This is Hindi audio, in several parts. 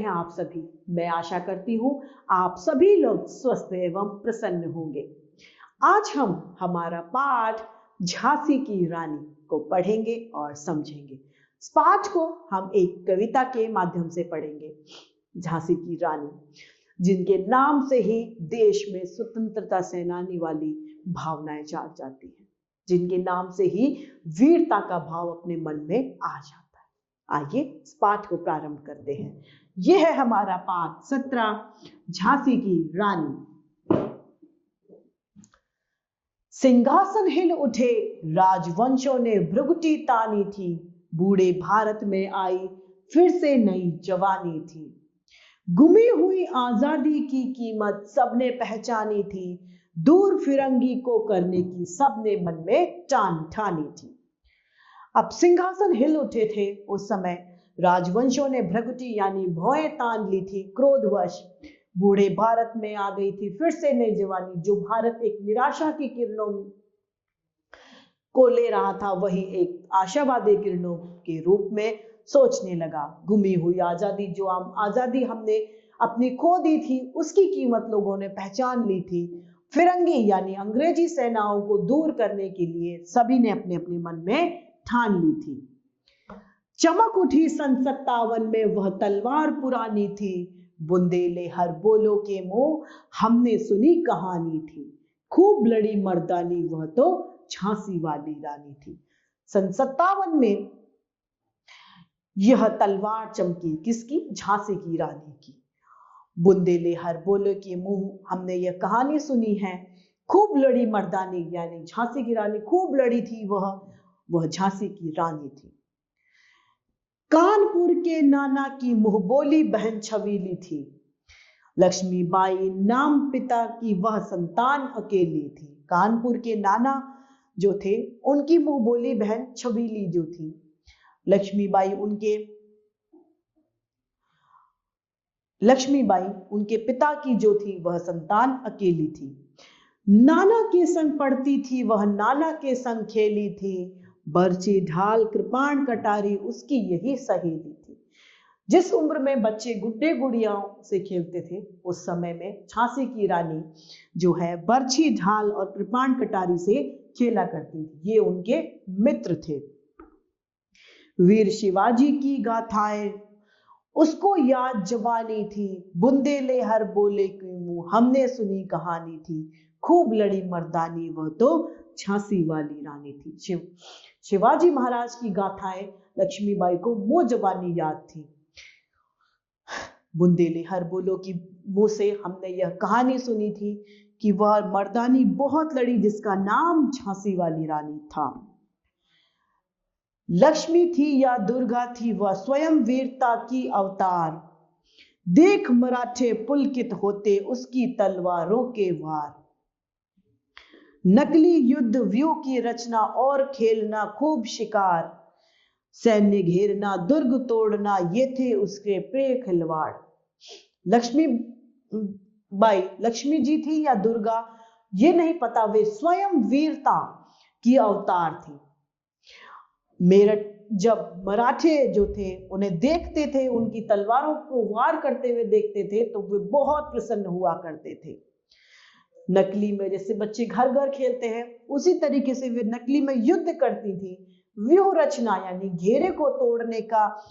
आप सभी? मैं आशा करती हूँ आप सभी लोग स्वस्थ एवं प्रसन्न होंगे। आज हम हमारा पाठ झांसी की रानी को पढ़ेंगे और समझेंगे। इस पाठ को हम एक कविता के माध्यम से पढ़ेंगे। झांसी की रानी, जिनके नाम से ही देश में स्वतंत्रता सेनानी वाली भावनाएं जाग जाती हैं, जिनके नाम से ही वीरता का भाव अपने मन में आ जाता है। आइए इस पाठ को प्रारंभ करते हैं। यह है हमारा पाठ 17, झांसी की रानी। सिंहासन हिल उठे, राजवंशों ने भ्रुकुटी तानी थी। बूढ़े भारत में आई फिर से नई जवानी थी। गुमी हुई आजादी की कीमत सबने पहचानी थी। दूर फिरंगी को करने की सबने मन में ठान ठानी थी। अब सिंहासन हिल उठे थे। उस समय राजवंशों ने भ्रुकुटी यानी भौएं तान ली थी। क्रोधवश बूढ़े भारत में आ गई थी फिर से नई जवानी। जो भारत एक निराशा की किरणों को ले रहा था, वही एक आशावादी किरणों के रूप में सोचने लगा। गुमी हुई आजादी, जो आजादी हमने अपनी खो दी थी, उसकी कीमत लोगों ने पहचान ली थी। फिरंगी यानी अंग्रेजी सेनाओं को दूर करने के लिए सभी ने अपने अपने मन में ठान ली थी। चमक उठी सन 57 में वह तलवार पुरानी थी। बुंदेले हर बोलो के मुंह हमने सुनी कहानी थी। खूब लड़ी मर्दानी वह तो झांसी वाली रानी थी। सन 57 में यह तलवार चमकी, किसकी? झांसी की रानी की। बुंदेले हर बोलो के मुंह हमने यह कहानी सुनी है। खूब लड़ी मर्दानी यानी झांसी की रानी खूब लड़ी थी। वह झांसी की रानी थी। कानपुर के नाना की मुंहबोली बहन छबीली थी। लक्ष्मीबाई नाम पिता की वह संतान अकेली थी। कानपुर के नाना जो थे, उनकी मुंहबोली बहन छबीली जो थी। लक्ष्मीबाई उनके पिता की जो थी, वह संतान अकेली थी। नाना के संग पढ़ती थी वह, नाना के संग खेली थी। बर्छी ढाल कृपाण कटारी उसकी यही सहेली थी। जिस उम्र में बच्चे गुड्डे गुड़ियाओं से खेलते थे, उस समय में झांसी की रानी जो है बर्छी ढाल और कृपाण कटारी से खेला करती थी। ये उनके मित्र थे। वीर शिवाजी की गाथाएं उसको याद जवानी थी। बुंदेले हर बोले की मुंह हमने सुनी कहानी थी। खूब लड़ी मर्दानी वह तो झांसी वाली रानी थी। शिवाजी महाराज की गाथाएं लक्ष्मीबाई को मुंह जबानी याद थी। बुंदेले हर बोलो की मुंह से हमने यह कहानी सुनी थी कि वह मर्दानी बहुत लड़ी, जिसका नाम झांसी वाली रानी था। लक्ष्मी थी या दुर्गा थी, वह स्वयं वीरता की अवतार। देख मराठे पुलकित होते उसकी तलवारों के वार। नकली युद्ध व्यू की रचना और खेलना खूब शिकार। सैन्य घेरना दुर्ग तोड़ना ये थे उसके प्रिय खिलवाड़। लक्ष्मी जी थी या दुर्गा, ये नहीं पता, वे स्वयं वीरता की अवतार थी। मेरठ जब मराठे जो थे उन्हें देखते थे, उनकी तलवारों को वार करते हुए देखते थे, तो वे बहुत प्रसन्न हुआ करते थे। नकली में जैसे बच्चे घर घर खेलते हैं, उसी तरीके से वे नकली में युद्ध करती थी। व्यूह रचना यानी घेरे को तोड़ने का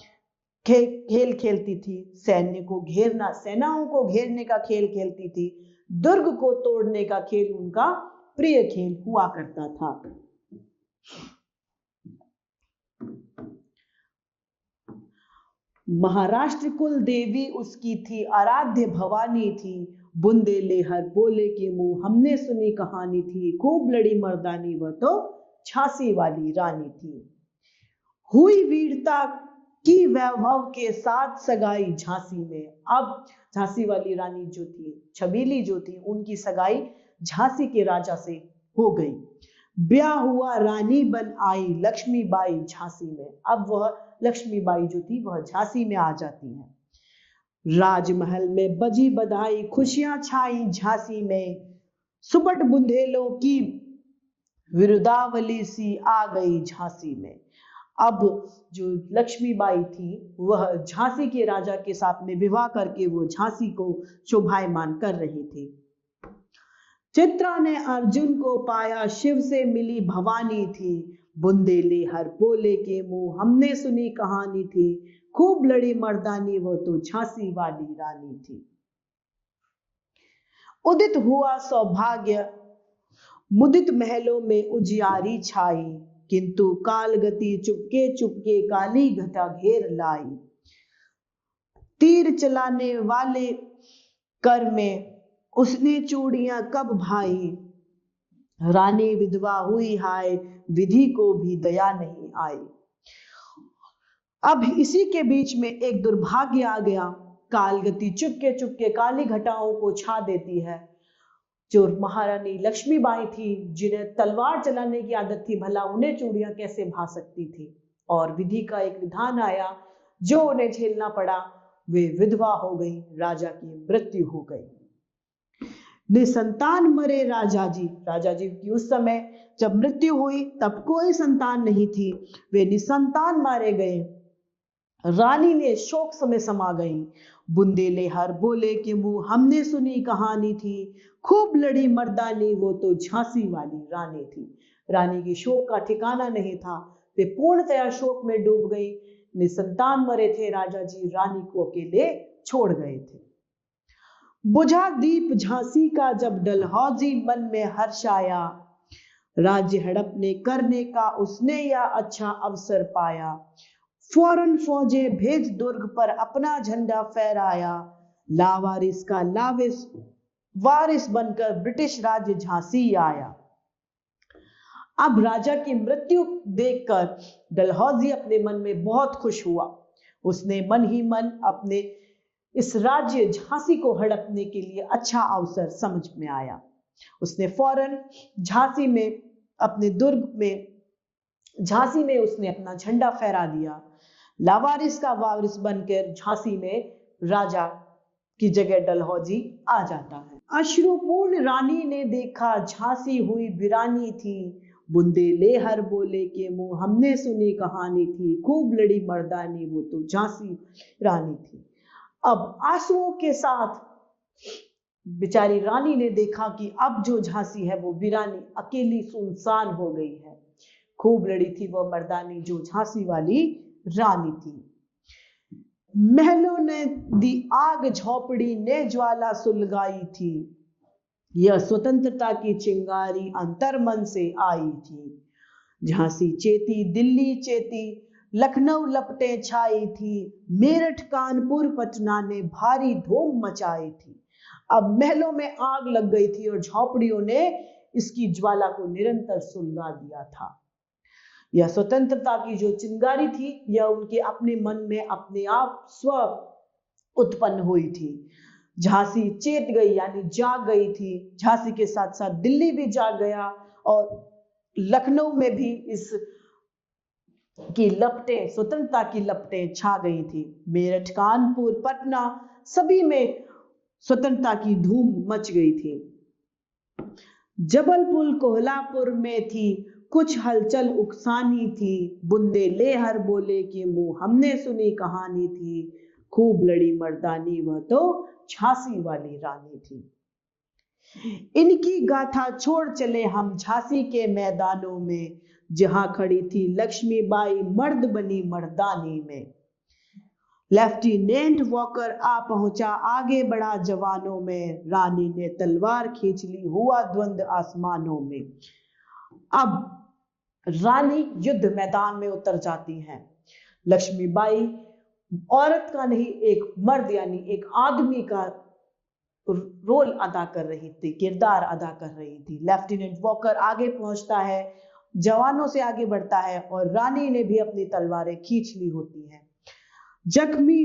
खेल खेलती थी। सैन्य को घेरना, सेनाओं को घेरने का खेल खेलती थी। दुर्ग को तोड़ने का खेल उनका प्रिय खेल हुआ करता था। महाराष्ट्र कुल देवी उसकी थी, आराध्य भवानी थी। बुंदेले हर बोले के मुंह हमने सुनी कहानी थी। खूब लड़ी मर्दानी वह तो झांसी वाली रानी थी। हुई वीरता की वैभव के साथ सगाई झांसी में। अब झांसी वाली रानी जो थी, छबीली जो थी, उनकी सगाई झांसी के राजा से हो गई। ब्याह हुआ, रानी बन आई लक्ष्मीबाई झांसी में। अब वह लक्ष्मीबाई जो थी वह झांसी में आ जाती है। राजमहल में बजी बधाई, खुशियां छाई झांसी में। सुबट बुंदेलों की विरुदावली सी आ गई झांसी में। अब जो लक्ष्मीबाई थी वह झांसी के राजा के साथ में विवाह करके वो झांसी को शोभायमान कर रही थी। चित्रा ने अर्जुन को पाया, शिव से मिली भवानी थी, बुंदेले हर बोले के मुंह हमने सुनी कहानी थी, खूब लड़ी मर्दानी वो तो झांसी वाली रानी थी। उदित हुआ सौभाग्य, मुदित महलों में उजियारी छाई, किंतु काल गति चुपके चुपके काली घटा घेर लाई। तीर चलाने वाले कर में उसने चूड़ियां कब भाई, रानी विधवा हुई हाय, विधि को भी दया नहीं आई। अब इसी के बीच में एक दुर्भाग्य आ गया। काल गति चुपके चुपके काली घटाओं को छा देती है। जो महारानी लक्ष्मीबाई थी, जिन्हें तलवार चलाने की आदत थी, भला उन्हें चूड़ियां कैसे भा सकती थी। और विधि का एक विधान आया जो उन्हें झेलना पड़ा। वे विधवा हो गई, राजा की मृत्यु हो गई। निसंतान मरे राजा जी। राजा जी की उस समय जब मृत्यु हुई तब कोई संतान नहीं थी, वे निसंतान मारे गए। रानी ने शोक समय समा गई। बुंदेले हर बोले कि मुंह हमने सुनी कहानी थी, खूब लड़ी मर्दानी वो तो झांसी वाली रानी थी। रानी की शोक का ठिकाना नहीं था, वे पूर्णतया शोक में डूब गई। निसंतान मरे थे राजा जी, रानी को अकेले छोड़ गए थे। बुझा दीप झांसी का जब डलहौजी, मन में हर्ष आया, राज्य हड़पने करने का उसने या अच्छा अवसर पाया। फौरन फौजें भेज दुर्ग पर अपना झंडा फहराया, लावारिस का लाविस वारिस बनकर ब्रिटिश राज्य झांसी आया। अब राजा की मृत्यु देखकर डलहौजी अपने मन में बहुत खुश हुआ। उसने मन ही मन अपने इस राज्य झांसी को हड़पने के लिए अच्छा अवसर समझ में आया। उसने फौरन झांसी में अपने दुर्ग में झांसी में उसने अपना झंडा फहरा दिया। लावारिस का वारिस बनकर झांसी में राजा की जगह डलहौजी आ जाता है। अश्रुपूर्ण रानी ने देखा, झांसी हुई वीरानी थी, बुंदेले हर बोले के मुंह हमने सुनी कहानी थी, खूब लड़ी मर्दानी वो तो झांसी रानी थी। अब आंसुओं के साथ बेचारी रानी ने देखा कि अब जो झांसी है वो वीरानी अकेली सुनसान हो गई है। खूब लड़ी थी वो मर्दानी जो झांसी वाली रानी थी। महलों ने दी आग, झोपड़ी ने ज्वाला सुलगाई थी, यह स्वतंत्रता की चिंगारी अंतर मन से आई थी। झांसी चेती, दिल्ली चेती, लखनऊ लपटे छाई थी, मेरठ कानपुर पटना ने भारी धूम मचाई थी। अब महलों में आग लग गई थी और झोपड़ियों ने इसकी ज्वाला को निरंतर सुलगा दिया था। यह स्वतंत्रता की जो चिंगारी थी, यह उनके अपने मन में अपने आप स्व उत्पन्न हुई थी। झांसी चेत गई यानी जाग गई थी। झांसी के साथ साथ दिल्ली भी जाग गया और लखनऊ में भी इस की लपटें, स्वतंत्रता की लपटें छा गई थी। मेरठ, कानपुर, पटना सभी में स्वतंत्रता की धूम मच गई थी। जबलपुर, कोल्हापुर में थी कुछ हलचल उकसानी थी, बुंदेले हर बोले के मुंह हमने सुनी कहानी थी, खूब लड़ी मर्दानी वह तो झांसी वाली रानी थी। इनकी गाथा छोड़ चले हम झांसी के मैदानों में, जहां खड़ी थी लक्ष्मीबाई मर्द बनी मर्दानी में। लेफ्टिनेंट वॉकर आ पहुंचा, आगे बढ़ा जवानों में, रानी ने तलवार खींच ली, हुआ द्वंद आसमानों में। अब रानी युद्ध मैदान में उतर जाती हैं। लक्ष्मीबाई औरत का नहीं, एक मर्द यानी एक आदमी का रोल अदा कर रही थी, किरदार अदा कर रही थी। लेफ्टिनेंट वॉकर आगे पहुंचता है, जवानों से आगे बढ़ता है और रानी ने भी अपनी तलवारें खींच ली होती हैं। जख्मी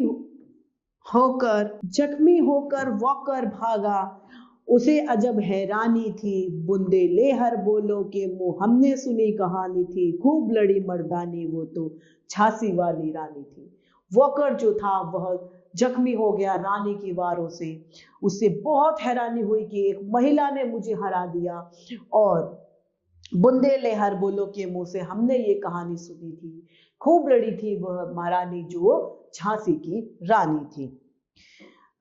होकर वॉकर भागा, उसे अजब हैरानी थी, बुंदेले हर बोलो के मुंह हमने सुनी कहानी थी, खूब लड़ी मर्दानी वो तो झांसी वाली रानी थी। वॉकर जो था वह जख्मी हो गया रानी की वारों से। उसे बहुत हैरानी हुई कि एक महिला ने मुझे हरा दिया और बुंदेले हर बोलो के मुंह से हमने ये कहानी सुनी थी, खूब लड़ी थी वह महारानी जो झांसी की रानी थी।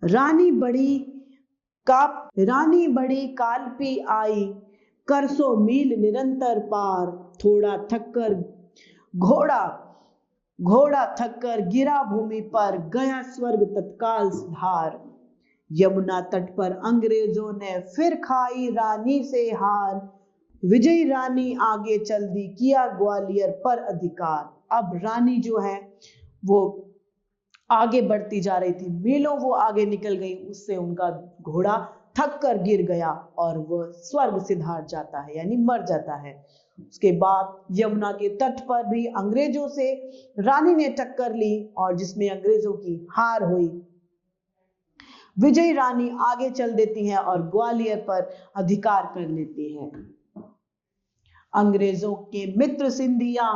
रानी बड़ी कालपी आई, कर 100 मील निरंतर पार, घोड़ा थक कर गिरा भूमि पर, गया स्वर्ग तत्काल धार। यमुना तट पर अंग्रेजों ने फिर खाई रानी से हार, विजयी रानी आगे चल दी, किया ग्वालियर पर अधिकार। अब रानी जो है वो आगे बढ़ती जा रही थी, मीलों वो आगे निकल गई, उससे उनका घोड़ा थक कर गिर गया और वह स्वर्ग सिधार जाता है, यानी मर जाता है। उसके बाद यमुना के तट पर भी अंग्रेजों से रानी ने टक्कर ली और जिसमें अंग्रेजों की हार हुई। विजयी रानी आगे चल देती हैं और ग्वालियर पर अधिकार कर लेती हैं। अंग्रेजों के मित्र सिंधिया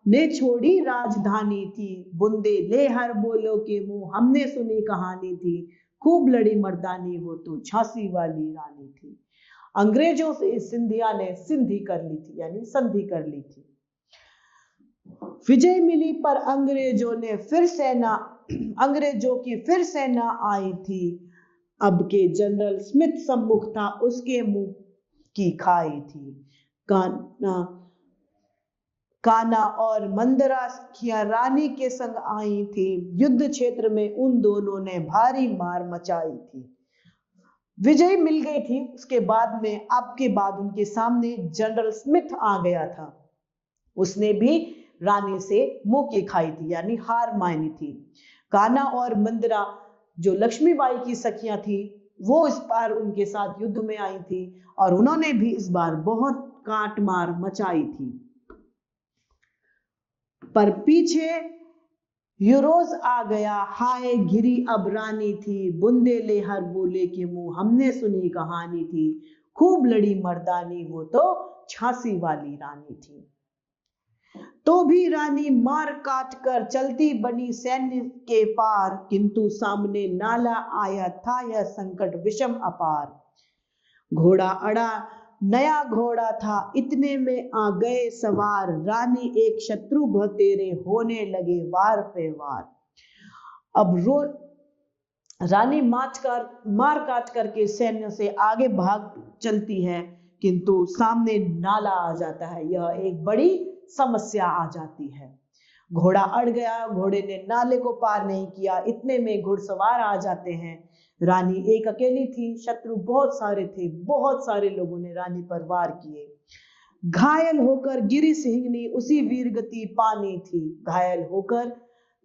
ने छोड़ी राजधानी थी, बुंदे ले हर बोलो के मुंह हमने सुनी कहानी थी, खूब लड़ी मर्दानी वो तो झांसी वाली रानी थी। अंग्रेजों से सिंधिया ने संधि कर ली थी, यानी संधि कर ली थी। विजय मिली पर अंग्रेजों की फिर सेना आई थी, अब के जनरल स्मिथ सम्मुख था, उसके मुंह की खाई थी। काना और मंदरा रानी के संग आई थी, युद्ध क्षेत्र में उन दोनों ने भारी मार मचाई थी। विजय मिल गई थी, उसके बाद में अब के बाद उनके सामने जनरल स्मिथ आ गया था, उसने भी रानी से मुंह की खाई थी, यानी हार मानी थी। काना और मंदरा जो लक्ष्मीबाई की सखियां थी वो इस बार उनके साथ युद्ध में आई थी और उन्होंने भी इस बार बहुत काट मार मचाई थी। पर पीछे यूरोज आ गया, हाय घिरी अब रानी थी, बुंदे ले हर बोले के मुंह हमने सुनी कहानी थी, खूब लड़ी मर्दानी वो तो झांसी वाली रानी थी। तो भी रानी मार काट कर चलती बनी सैन्य के पार, किंतु सामने नाला आया था यह संकट विषम अपार। घोड़ा अड़ा नया घोड़ा था, इतने में आ गए सवार, रानी एक शत्रु भतेरे होने लगे वार पे वार। अब रानी मार काट करके सैन्य से आगे भाग चलती है, किंतु सामने नाला आ जाता है, यह एक बड़ी समस्या आ जाती है। घोड़ा अड़ गया, घोड़े ने नाले को पार नहीं किया, इतने में घुड़सवार आ जाते हैं। रानी एक अकेली थी, शत्रु बहुत सारे थे, बहुत सारे लोगों ने रानी पर वार किए। घायल होकर गिरी सिंहनी उसी वीरगति पानी थी, घायल होकर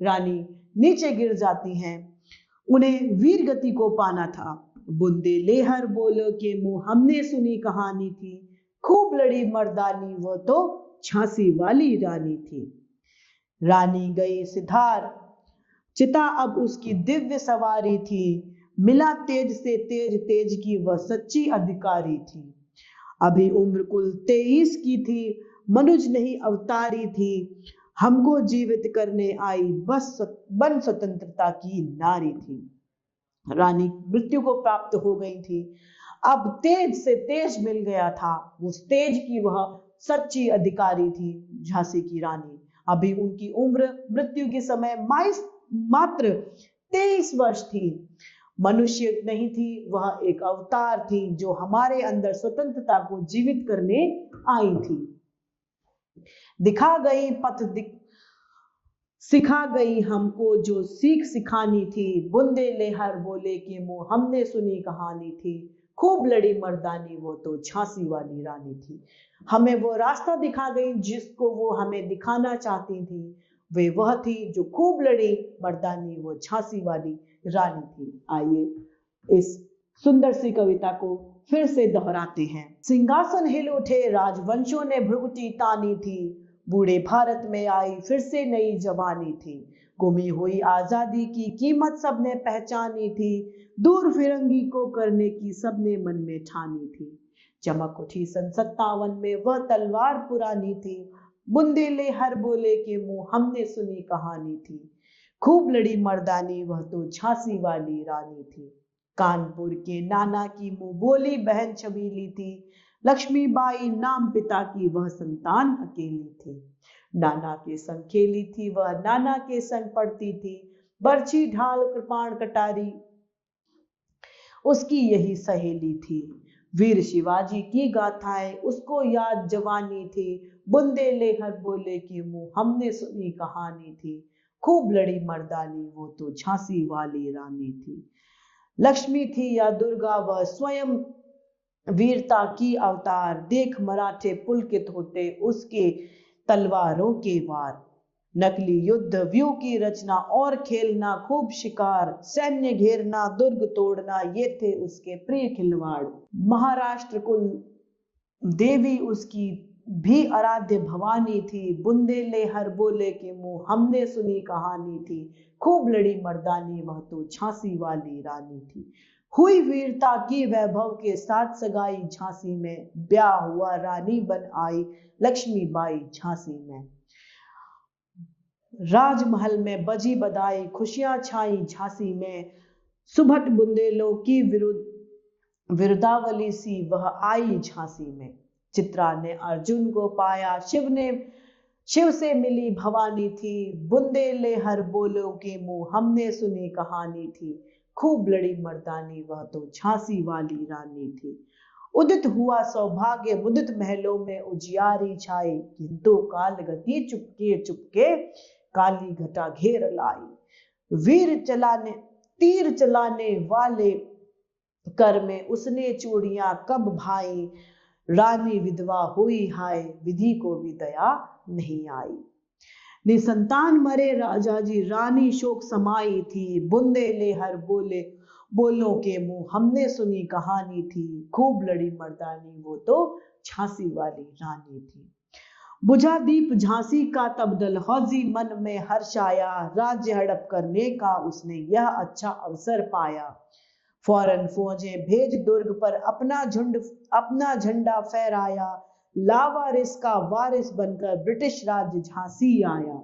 रानी नीचे गिर जाती हैं, उन्हें वीरगति को पाना था। बुंदे लेहर बोलो के मुंह हमने सुनी कहानी थी, खूब लड़ी मर्दानी वो तो झांसी वाली रानी थी। रानी गई सिधार, चिता अब उसकी दिव्य सवारी थी, मिला तेज से तेज की वह सच्ची अधिकारी थी। अभी उम्र कुल 23 की थी, मनुज नहीं अवतारी थी, हमको जीवित करने आई बस बन स्वतंत्रता की नारी थी। रानी मृत्यु को प्राप्त हो गई थी, अब तेज से तेज मिल गया था, उस तेज की वह सच्ची अधिकारी थी झांसी की रानी। अभी उनकी उम्र मृत्यु के समय मात्र 23 वर्ष थी। मनुष्य नहीं थी, वह एक अवतार थी जो हमारे अंदर स्वतंत्रता को जीवित करने आई थी। दिखा गई सिखा गई हमको जो सीख सिखानी थी, बुंदे ले हर बोले के मुंह हमने सुनी कहानी थी, खूब लड़ी मर्दानी वो तो झांसी वाली रानी थी। हमें वो रास्ता दिखा गई जिसको वो हमें दिखाना चाहती थी, वे वह थी जो खूब लड़ी मर्दानी वो झांसी वाली रानी थी। आइए इस सुंदर सी कविता को फिर से दोहराते हैं। सिंहासन हिल उठे राजवंशों ने भ्रुकुटी तानी थी, बूढ़े भारत में आई फिर से नई जवानी थी, गुमी हुई आजादी की कीमत सबने पहचानी थी, दूर फिरंगी को करने की सबने मन में ठानी थी। चमक उठी सन 57 में वह तलवार पुरानी थी, बुंदेले हर बोले के मुंह हमने सुनी कहानी थी, खूब लड़ी मर्दानी वह तो झांसी वाली रानी थी। कानपुर के नाना की मुंह बोली बहन छबीली थी, लक्ष्मीबाई नाम पिता की वह संतान अकेली थी। नाना के संग खेली थी वह, नाना के संग पढ़ती थी, बर्छी ढाल कृपाण कटारी उसकी यही सहेली थी। वीर शिवाजी की गाथाएं उसको याद जवानी थी, बुंदेले हर बोले की मुंह हमने सुनी कहानी थी। खूब लड़ी मर्दानी वो तो झांसी वाली रानी थी। लक्ष्मी थी या दुर्गा वह स्वयं वीरता की अवतार, देख मराठे पुलकित होते उसके तलवारों के वार। नकली युद्ध व्यू की रचना और खेलना खूब शिकार, सैन्य घेरना दुर्ग तोड़ना ये थे उसके प्रिय खिलवाड़। महाराष्ट्र कुल देवी उसकी भी आराध्य भवानी थी, बुंदेले हर बोले के मुंह हमने सुनी कहानी थी। खूब लड़ी मर्दानी वह तो झांसी वाली रानी थी। हुई वीरता की वैभव के साथ सगाई झांसी में, ब्याह हुआ रानी बन आई लक्ष्मीबाई झांसी में। राजमहल में बजी बधाई खुशियां छाई झांसी में, सुभट बुंदेलों की विरुदावली सी वह आई झांसी में। चित्रा ने अर्जुन को पाया, शिव से मिली भवानी थी, बुंदेले हर बोलों के मुंह हमने सुनी कहानी थी। खूब लड़ी मर्दानी वह तो झांसी वाली रानी थी। उदित हुआ सौभाग्य मुदित महलों में उजियारी छाई, किंतु काल गति चुपके चुपके काली घटा घेर लाई। तीर चलाने वाले कर में उसने चूड़ियां कब भाई, रानी विधवा हुई हाय विधि को भी दया नहीं आई। निसंतान मरे राजा जी रानी शोक समाई थी, बुंदेले हर बोलों के मुंह हमने सुनी कहानी थी। खूब लड़ी मर्दानी वो तो झांसी वाली रानी थी। बुझा दीप झांसी का तब डलहौजी मन में हर्ष आया, राज्य हड़प करने का उसने यह अच्छा अवसर पाया। फौरन फौजें भेज दुर्ग पर अपना झंडा फहराया, लावारिस का वारिस बनकर ब्रिटिश राज्य झांसी आया।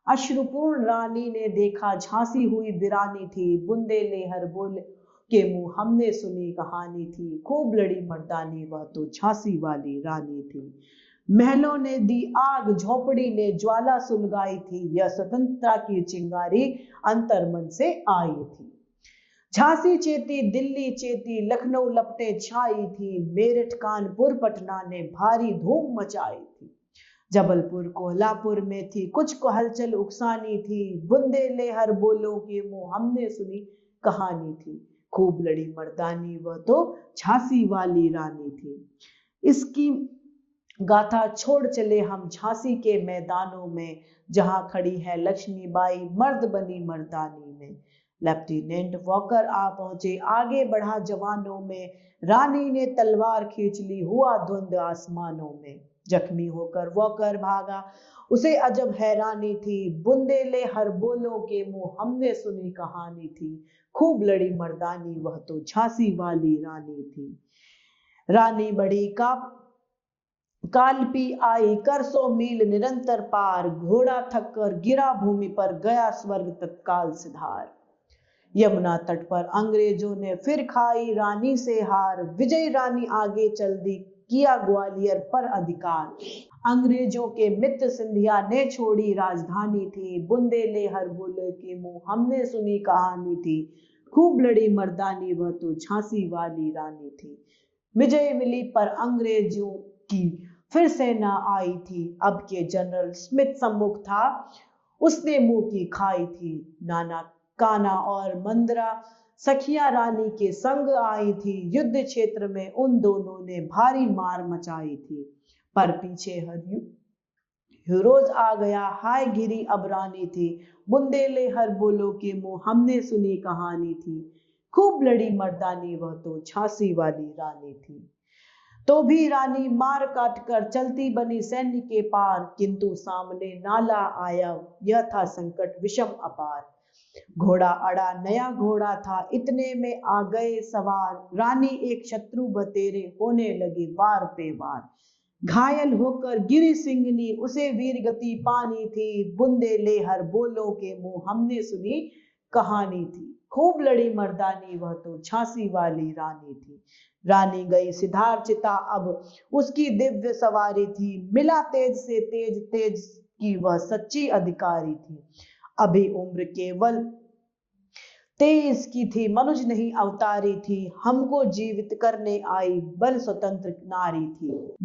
अश्रुपूर्ण रानी ने देखा झांसी हुई वीरानी थी, बुंदेले हर बोले के मुंह हमने सुनी कहानी थी। खूब लड़ी मर्दानी वह तो झांसी वाली रानी थी। महलों ने दी आग झोपड़ी ने ज्वाला सुलगाई थी, यह स्वतंत्रता की चिंगारी अंतर्मन से आई थी। झांसी चेती दिल्ली चेती लखनऊ लपटे छाई थी, मेरठ कानपुर पटना ने भारी धूम मचाई थी। जबलपुर कोल्हापुर में थी कुछ को हलचल उकसानी थी, बुंदेले हर बोलों के मुंह हमने सुनी कहानी थी। खूब लड़ी मर्दानी वह तो झांसी वाली रानी थी। इसकी गाथा छोड़ चले हम झांसी के मैदानों में, जहां खड़ी है लक्ष्मीबाई मर्द बनी मर्दानी में। लेफ्टिनेंट वॉकर आ पहुंचे आगे बढ़ा जवानों में, रानी ने तलवार खींच ली हुआ धुंध आसमानों में। जख्मी होकर वॉकर भागा उसे अजब हैरानी थी, बुंदेले हर बोलों के मुंह हमने सुनी कहानी थी। खूब लड़ी मर्दानी वह तो झांसी वाली रानी थी। रानी बड़ी का कालपी आई कर 100 मील निरंतर पार, घोड़ा थक कर गिरा भूमि पर गया स्वर्ग तत्काल सिधार। यमुना तट पर अंग्रेजों ने फिर खाई रानी से हार, विजयी रानी आगे चल दी किया ग्वालियर पर अधिकार। अंग्रेजों के मित्र सिंधिया ने छोड़ी राजधानी थी, बुंदेले हर बोले के मुंह हमने सुनी कहानी थी। खूब लड़ी मर्दानी वह तो झांसी वाली रानी थी। विजय मिली पर अंग्रेजों की फिर से न आई थी, अब के जनरल स्मिथ सम्मुख था उसने मुंह की खाई थी। नाना काना और मंदरा सखिया रानी के संग आई थी, युद्ध क्षेत्र में उन दोनों ने भारी मार मचाई थी। पर पीछे हीरोज आ गया हाय गिरी अब रानी थी, बुंदेले हर बोलो के मुंह हमने सुनी कहानी थी। खूब लड़ी मर्दानी वह तो झांसी वाली रानी थी। तो भी रानी मार काट कर चलती बनी सैन्य के पार, किंतु सामने नाला आया यह था संकट विषम अपार। घोड़ा अड़ा नया घोड़ा था इतने में आ गए सवार, रानी एक शत्रु बतेरे होने लगी वार पे वार। घायल होकर गिरी सिंगनी उसे वीर गति पानी थी, बुंदेले हर बोलों के मुंह हमने सुनी कहानी थी। खूब लड़ी मर्दानी वह तो झांसी वाली रानी थी। रानी गई सिधार चिता अब उसकी दिव्य सवारी थी, मिला तेज से तेज कि वह सच्ची अधिकारी थी। अभी उम्र केवल 23 की थी, मनुज नहीं अवतारी थी, हमको जीवित करने आई बल स्वतंत्र नारी थी।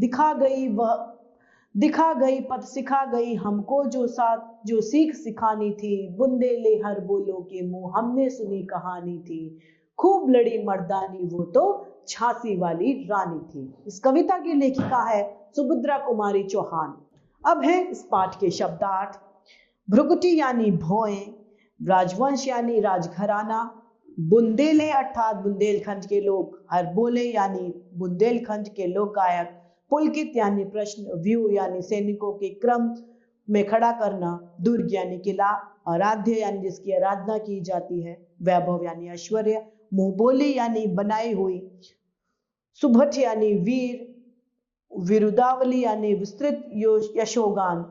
दिखा गई पथ सिखा गई हमको जो सीख सिखानी थी, बुंदेले हर बोलो के मुंह हमने सुनी कहानी थी, खूब लड़ी मर्दानी वो तो झांसी वाली रानी थी। इस कविता की लेखिका है सुभद्रा कुमारी चौहान। अब है इस पाठ के शब्दार्थ। भ्रुकुटी यानी भौएं, राजवंश यानी राजघराना, बुंदेले अर्थात बुंदेलखंड के लोग, हरबोले यानी बुंदेलखंड के लोक गायक, पुलकित यानी प्रश्न, व्यू यानी सैनिकों के क्रम में खड़ा करना, दुर्ग यानी किला, आराध्य यानी जिसकी आराधना की जाती है, वैभव यानी ऐश्वर्य, मुंहबोली यानी बनाई हुई, सुभट यानी वीर, विरुदावली यानी विस्तृत यशोगान,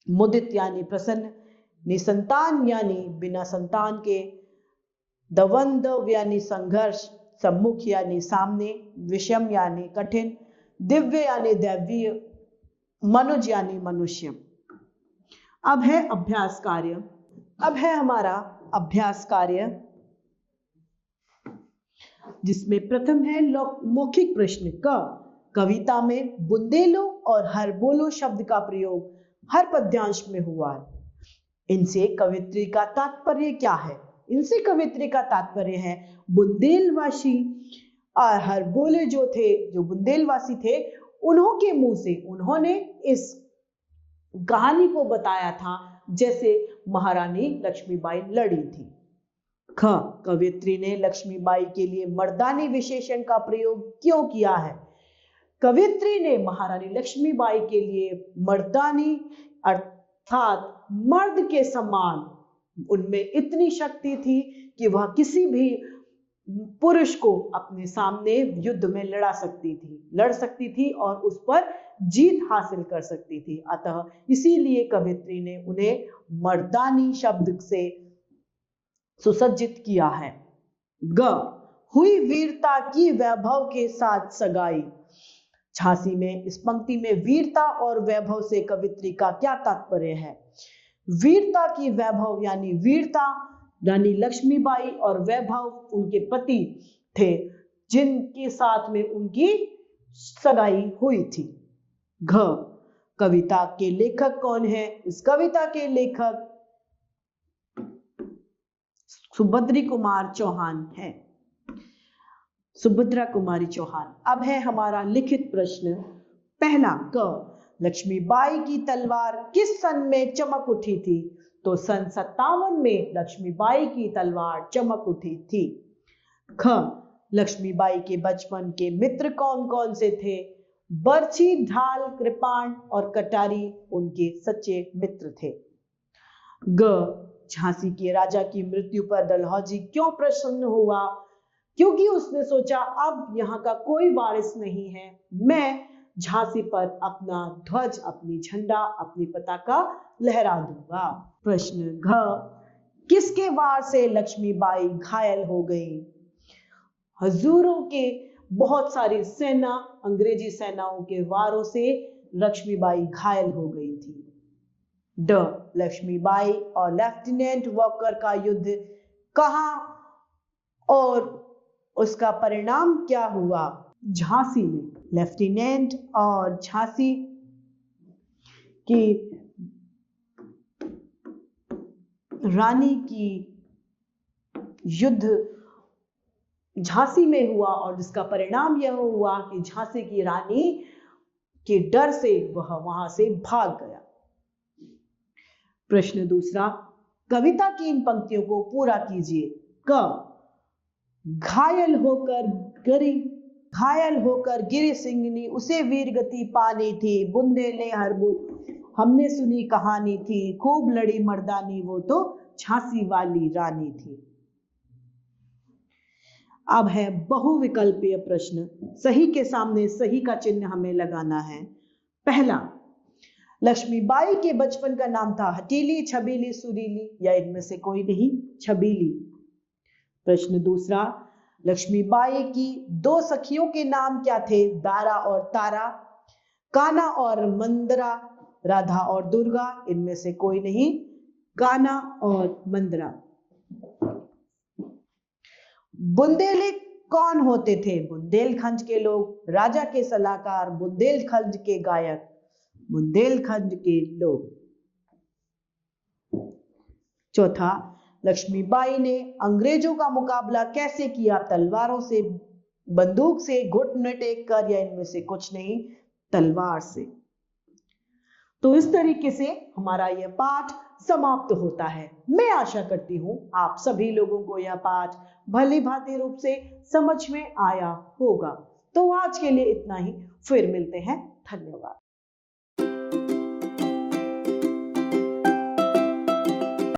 मुदित यानी प्रसन्न, निसंतान यानी बिना संतान के, दवंदव यानी संघर्ष, सम्मुख यानी सामने, विषम यानी कठिन, दिव्य यानी दैवीय, मनुज यानी मनुष्य। अब है अभ्यास कार्य। अब है हमारा अभ्यास कार्य, जिसमें प्रथम है मौखिक प्रश्न क। कविता में बुंदेलो और हरबोलो शब्द का प्रयोग हर पद्यांश में हुआ है। इनसे कवित्री का तात्पर्य क्या है? इनसे कवित्री का तात्पर्य है बुंदेलवासी और हरबोले जो बुंदेलवासी थे, उन्हों के मुंह से उन्होंने इस कहानी को बताया था जैसे महारानी लक्ष्मीबाई लड़ी थी। ख, कवित्री ने लक्ष्मीबाई के लिए मर्दानी विशेषण का प्रयोग क्यों किया है? कवित्री ने महारानी लक्ष्मीबाई के लिए मर्दानी अर्थात मर्द के समान, उनमें इतनी शक्ति थी कि वह किसी भी पुरुष को अपने सामने युद्ध में लड़ सकती थी और उस पर जीत हासिल कर सकती थी। अतः इसीलिए कवित्री ने उन्हें मर्दानी शब्द से सुसज्जित किया है। ग, हुई वीरता की वैभव के साथ सगाई। झांसी में इस पंक्ति में वीरता और वैभव से कवित्री का क्या तात्पर्य है? वीरता की वैभव यानी वीरता रानी लक्ष्मीबाई और वैभव उनके पति थे जिनके साथ में उनकी सगाई हुई थी। घ, कविता के लेखक कौन है? इस कविता के लेखक सुभद्री कुमार चौहान है, सुभद्रा कुमारी चौहान। अब है हमारा लिखित प्रश्न। पहला क, लक्ष्मीबाई की तलवार किस सन में चमक उठी थी? तो सन 57 में लक्ष्मीबाई की तलवार चमक उठी थी। ख, लक्ष्मीबाई के बचपन के मित्र कौन कौन से थे? बर्छी, ढाल, कृपाण और कटारी उनके सच्चे मित्र थे। ग, झांसी के राजा की मृत्यु पर डलहौजी क्यों प्रसन्न हुआ? क्योंकि उसने सोचा अब यहाँ का कोई वारिस नहीं है, मैं झांसी पर अपना ध्वज, अपनी झंडा, अपनी पताका लहरा दूंगा। प्रश्न घ, किसके वार से लक्ष्मीबाई घायल हो गई? हजूरों के बहुत सारी सेना, अंग्रेजी सेनाओं के वारों से लक्ष्मीबाई घायल हो गई थी। ड, लक्ष्मीबाई और लेफ्टिनेंट वॉकर का युद्ध कहाँ और उसका परिणाम क्या हुआ? झांसी में। लेफ्टिनेंट और झांसी की रानी की युद्ध झांसी में हुआ और जिसका परिणाम यह हुआ कि झांसी की रानी के डर से वह वहां से भाग गया। प्रश्न दूसरा, कविता की इन पंक्तियों को पूरा कीजिए। क, घायल होकर गिरी सिंगनी उसे वीर गति पानी थी, बुंदेले हरबुल हमने सुनी कहानी थी, खूब लड़ी मर्दानी वो तो झांसी वाली रानी थी। अब है बहुविकल्पीय प्रश्न। सही के सामने सही का चिन्ह हमें लगाना है। पहला, लक्ष्मीबाई के बचपन का नाम था हटीली, छबीली, सुरीली या इनमें से कोई नहीं, छबीली। प्रश्न दूसरा, लक्ष्मीबाई की दो सखियों के नाम क्या थे? दारा और तारा, काना और मंदरा, राधा और दुर्गा, इनमें से कोई नहीं। कान्हा और मंदरा। बुंदेली कौन होते थे? बुंदेलखंड के लोग। राजा के सलाहकार, बुंदेलखंड के गायक, बुंदेलखंड के लोग। चौथा, लक्ष्मीबाई ने अंग्रेजों का मुकाबला कैसे किया? तलवारों से, बंदूक से, घुटने टेक कर, या इनमें से कुछ नहीं, तलवार से। तो इस तरीके से हमारा यह पाठ समाप्त होता है। मैं आशा करती हूं आप सभी लोगों को यह पाठ भली भांति रूप से समझ में आया होगा। तो आज के लिए इतना ही, फिर मिलते हैं। धन्यवाद।